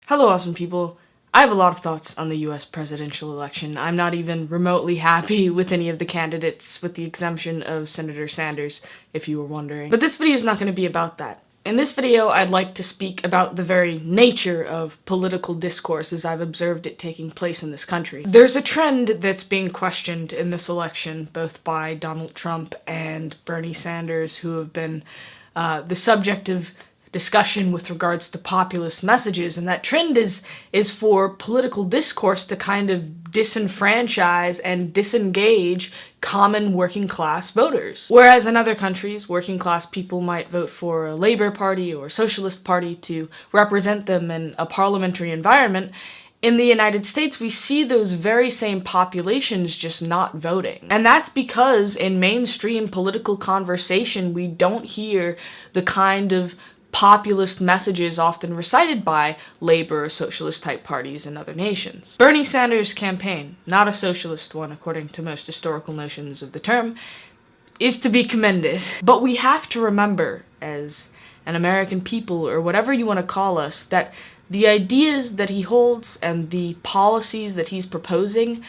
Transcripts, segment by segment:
Hello, awesome people. I have a lot of thoughts on the US presidential election. I'm not even remotely happy with any of the candidates, with the exemption of Senator Sanders, if you were wondering. But this video is not going to be about that. In this video, I'd like to speak about the very nature of political discourse as I've observed it taking place in this country. There's a trend that's being questioned in this election, both by Donald Trump and Bernie Sanders, who have been the subject of discussion with regards to populist messages, and that trend is for political discourse to kind of disenfranchise and disengage common working class voters. Whereas in other countries, working class people might vote for a Labour Party or Socialist Party to represent them in a parliamentary environment, in the United States, we see those very same populations just not voting. And that's because in mainstream political conversation, we don't hear the kind of populist messages often recited by Labour or socialist-type parties in other nations. Bernie Sanders' campaign, not a socialist one according to most historical notions of the term, is to be commended. But we have to remember, as an American people, or whatever you want to call us, that the ideas that he holds and the policies that he's proposing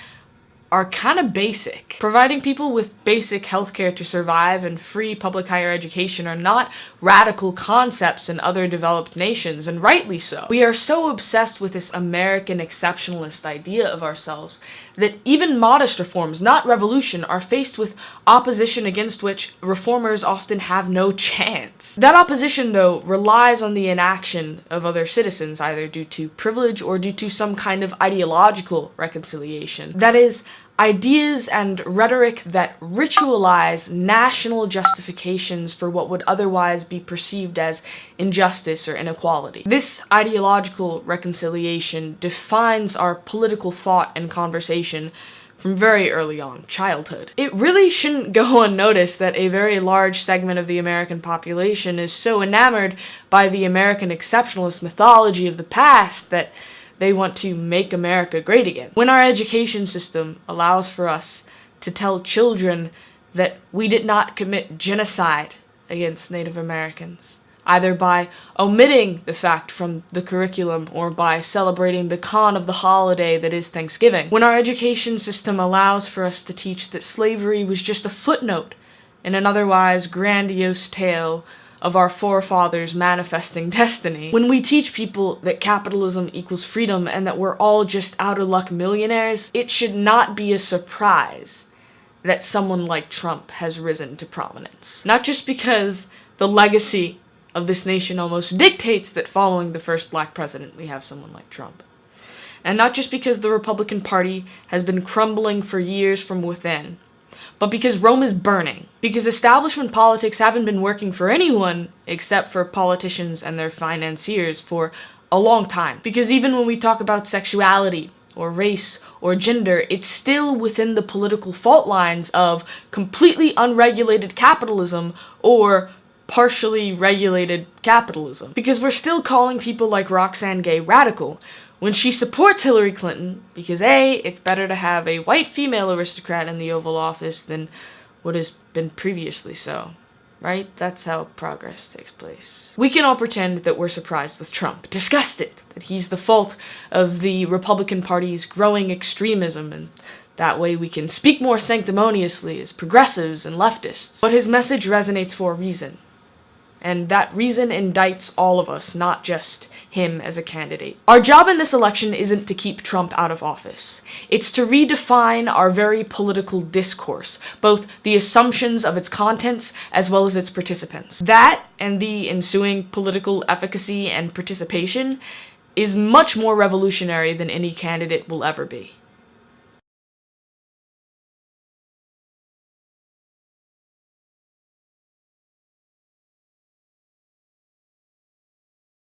are kind of basic. Providing people with basic healthcare to survive and free public higher education are not radical concepts in other developed nations, and rightly so. We are so obsessed with this American exceptionalist idea of ourselves that even modest reforms, not revolution, are faced with opposition against which reformers often have no chance. That opposition, though, relies on the inaction of other citizens, either due to privilege or due to some kind of ideological reconciliation. That is, ideas and rhetoric that ritualize national justifications for what would otherwise be perceived as injustice or inequality. This ideological reconciliation defines our political thought and conversation from very early on, childhood. It really shouldn't go unnoticed that a very large segment of the American population is so enamored by the American exceptionalist mythology of the past that they want to make America great again. When our education system allows for us to tell children that we did not commit genocide against Native Americans, either by omitting the fact from the curriculum or by celebrating the con of the holiday that is Thanksgiving. When our education system allows for us to teach that slavery was just a footnote in an otherwise grandiose tale of our forefathers manifesting destiny. When we teach people that capitalism equals freedom and that we're all just out-of-luck millionaires, it should not be a surprise that someone like Trump has risen to prominence. Not just because the legacy of this nation almost dictates that following the first black president we have someone like Trump. And not just because the Republican Party has been crumbling for years from within, but because Rome is burning. Because establishment politics haven't been working for anyone except for politicians and their financiers for a long time. Because even when we talk about sexuality or race or gender, it's still within the political fault lines of completely unregulated capitalism or partially regulated capitalism. Because we're still calling people like Roxane Gay radical when she supports Hillary Clinton, because A, it's better to have a white female aristocrat in the Oval Office than what has been previously so, right? That's how progress takes place. We can all pretend that we're surprised with Trump, disgusted that he's the fault of the Republican Party's growing extremism, and that way we can speak more sanctimoniously as progressives and leftists. But his message resonates for a reason. And that reason indicts all of us, not just him as a candidate. Our job in this election isn't to keep Trump out of office. It's to redefine our very political discourse, both the assumptions of its contents as well as its participants. That and the ensuing political efficacy and participation is much more revolutionary than any candidate will ever be.